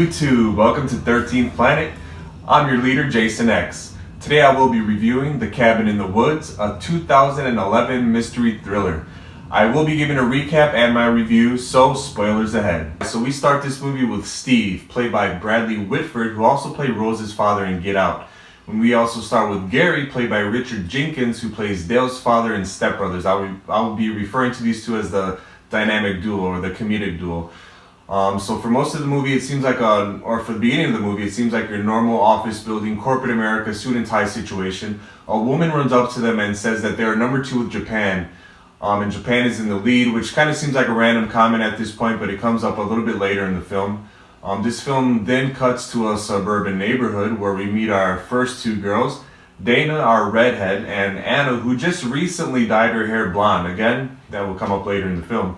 YouTube? Welcome to 13th Planet. I'm your leader, Jason X. Today I will be reviewing The Cabin in the Woods, a 2011 mystery thriller. I will be giving a recap and my review, so spoilers ahead. So we start this movie with Steve, played by Bradley Whitford, who also played Rose's father in Get Out. And we also start with Gary, played by Richard Jenkins, who plays Dale's father in Step Brothers. I will be referring to these two as the dynamic duo or the comedic duo. So for most of the movie, it seems like for the beginning of the movie, it seems like your normal office building, corporate America, suit and tie situation. A woman runs up to them and says that they're number 2 with Japan. And Japan is in the lead, which kind of seems like a random comment at this point, but it comes up a little bit later in the film. This film then cuts to a suburban neighborhood where we meet our first 2 girls, Dana, our redhead, and Anna, who just recently dyed her hair blonde. Again, that will come up later in the film.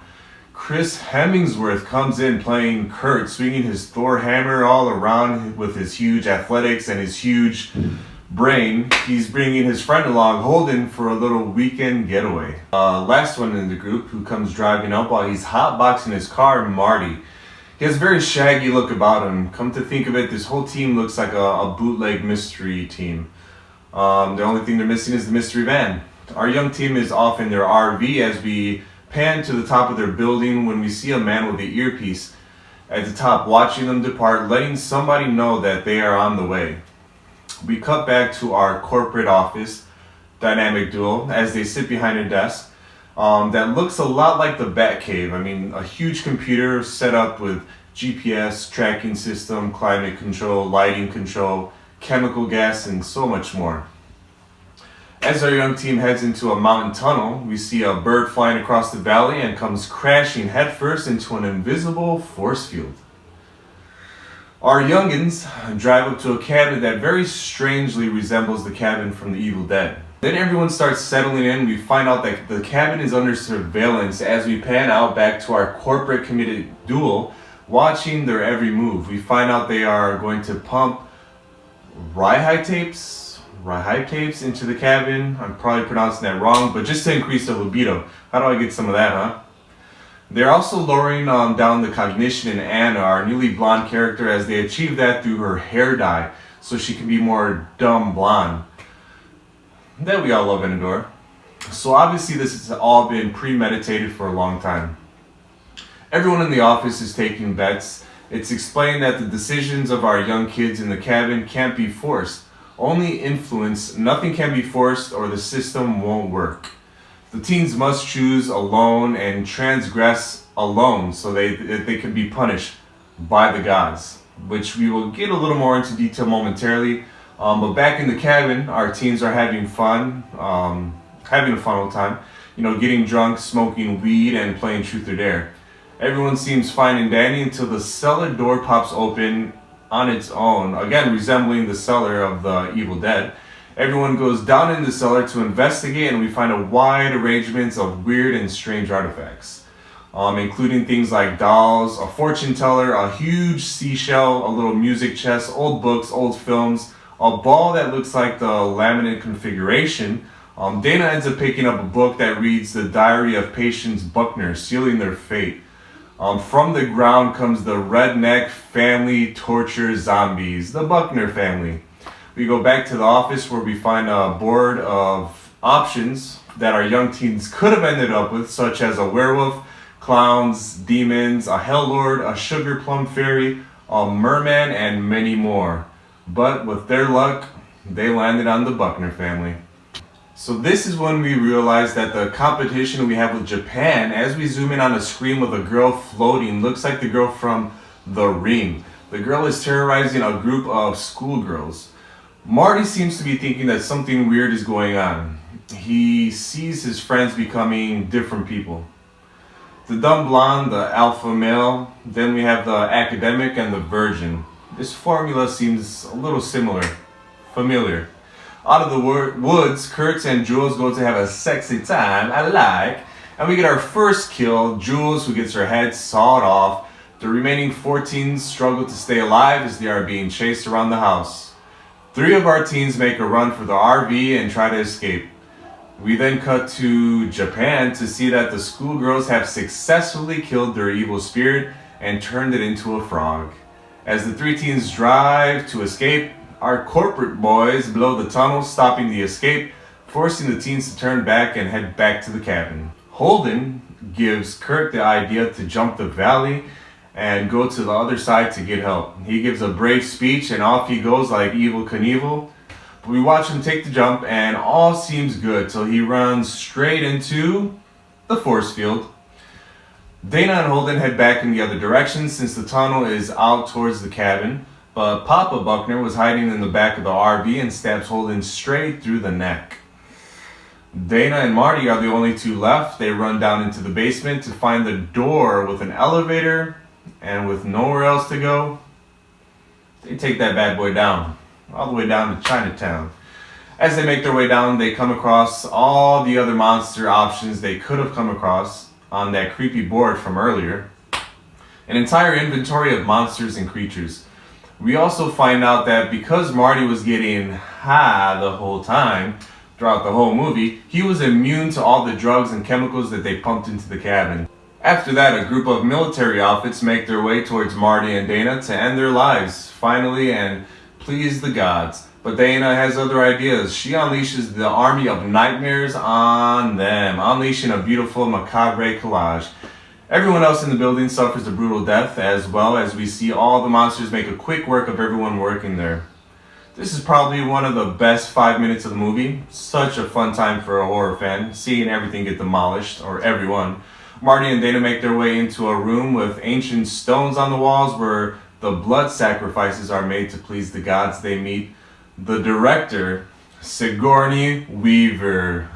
Chris Hemsworth comes in playing Kurt, swinging his Thor hammer all around with his huge athletics and his huge brain. He's bringing his friend along, Holden, for a little weekend getaway. Last one in the group who comes driving up while he's hotboxing his car, Marty. He has a very shaggy look about him. Come to think of it, this whole team looks like a bootleg mystery team. The only thing they're missing is the mystery van. Our young team is off in their RV as we pan to the top of their building when we see a man with an earpiece at the top watching them depart, letting somebody know that they are on the way. We cut back to our corporate office, dynamic duo, as they sit behind a desk that looks a lot like the Batcave. I mean, a huge computer set up with GPS, tracking system, climate control, lighting control, chemical gas, and so much more. As our young team heads into a mountain tunnel, we see a bird flying across the valley and comes crashing headfirst into an invisible force field. Our youngins drive up to a cabin that very strangely resembles the cabin from The Evil Dead. Then everyone starts settling in. We find out that the cabin is under surveillance as we pan out back to our corporate committed duo, watching their every move. We find out they are going to pump rawhide tapes into the cabin. I'm probably pronouncing that wrong, but just to increase their libido. How do I get some of that, huh? They're also lowering down the cognition in Anna, our newly blonde character, as they achieve that through her hair dye, so she can be more dumb blonde. That we all love and adore. So obviously this has all been premeditated for a long time. Everyone in the office is taking bets. It's explained that the decisions of our young kids in the cabin can't be forced. Only influence, nothing can be forced or the system won't work. The teens must choose alone and transgress alone so they can be punished by the gods, which we will get a little more into detail momentarily. But back in the cabin, our teens are having fun, having a fun old time, getting drunk, smoking weed, and playing Truth or Dare. Everyone seems fine and dandy until the cellar door pops open on its own, again resembling the cellar of The Evil Dead. Everyone goes down in the cellar to investigate, and we find a wide arrangement of weird and strange artifacts, including things like dolls, a fortune teller, a huge seashell, a little music chest, old books, old films, a ball that looks like the laminate configuration. Dana ends up picking up a book that reads The Diary of Patience Buckner, Sealing Their Fate. From the ground comes the redneck family torture zombies, the Buckner family. We go back to the office where we find a board of options that our young teens could have ended up with, such as a werewolf, clowns, demons, a hell lord, a sugar plum fairy, a merman, and many more. But with their luck, they landed on the Buckner family. So this is when we realize that the competition we have with Japan, as we zoom in on a screen with a girl floating, looks like the girl from The Ring. The girl is terrorizing a group of schoolgirls. Marty seems to be thinking that something weird is going on. He sees his friends becoming different people. The dumb blonde, the alpha male, then we have the academic and the virgin. This formula seems a little familiar. Out of the woods, Kurt and Jules go to have a sexy time, and we get our first kill, Jules, who gets her head sawed off. The remaining 14 struggle to stay alive as they are being chased around the house. 3 of our teens make a run for the RV and try to escape. We then cut to Japan to see that the schoolgirls have successfully killed their evil spirit and turned it into a frog. As the three teens drive to escape, our corporate boys blow the tunnel, stopping the escape, forcing the teens to turn back and head back to the cabin. Holden gives Kurt the idea to jump the valley and go to the other side to get help. He gives a brave speech and off he goes like Evel Knievel. We watch him take the jump and all seems good till he runs straight into the force field. Dana and Holden head back in the other direction since the tunnel is out towards the cabin, but Papa Buckner was hiding in the back of the RV and stabs Holden straight through the neck. Dana and Marty are the only two left. They run down into the basement to find the door with an elevator, and with nowhere else to go, they take that bad boy down, all the way down to Chinatown. As they make their way down, they come across all the other monster options they could have come across on that creepy board from earlier. An entire inventory of monsters and creatures. We also find out that because Marty was getting high the whole time, throughout the whole movie, he was immune to all the drugs and chemicals that they pumped into the cabin. After that, a group of military outfits make their way towards Marty and Dana to end their lives, finally, and please the gods. But Dana has other ideas. She unleashes the army of nightmares on them, unleashing a beautiful macabre collage. Everyone else in the building suffers a brutal death, as well as we see all the monsters make a quick work of everyone working there. This is probably one of the best 5 minutes of the movie. Such a fun time for a horror fan, seeing everything get demolished, or everyone. Marty and Dana make their way into a room with ancient stones on the walls where the blood sacrifices are made to please the gods. They meet the director, Sigourney Weaver.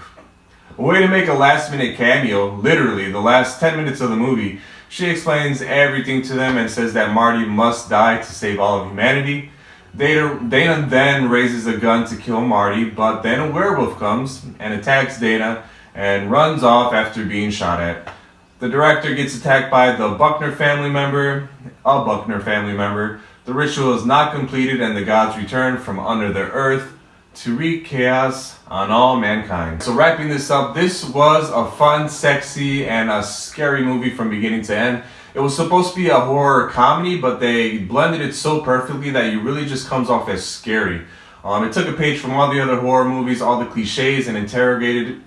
A way to make a last-minute cameo, literally the last 10 minutes of the movie. She explains everything to them and says that Marty must die to save all of humanity. Dana then raises a gun to kill Marty, but then a werewolf comes and attacks Dana and runs off after being shot at. The director gets attacked by the Buckner family member, a Buckner family member. The ritual is not completed and the gods return from under the earth to wreak chaos on all mankind. So wrapping this up, this was a fun, sexy, and a scary movie from beginning to end. It was supposed to be a horror comedy, but they blended it so perfectly that it really just comes off as scary. It took a page from all the other horror movies, all the cliches, and integrated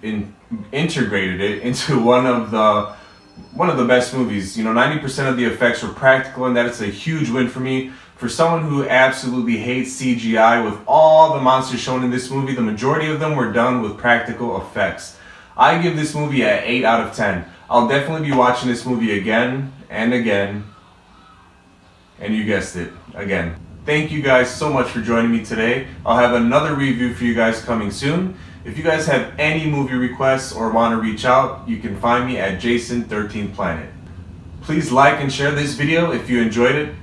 it into one of the best movies. 90% of the effects were practical, and that is a huge win for me. For someone who absolutely hates CGI, with all the monsters shown in this movie, the majority of them were done with practical effects. I give this movie an 8 out of 10. I'll definitely be watching this movie again and again, and you guessed it, again. Thank you guys so much for joining me today. I'll have another review for you guys coming soon. If you guys have any movie requests or want to reach out, you can find me at Jason13Planet. Please like and share this video if you enjoyed it.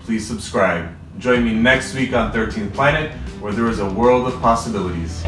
Please subscribe. Join me next week on 13th Planet, where there is a world of possibilities.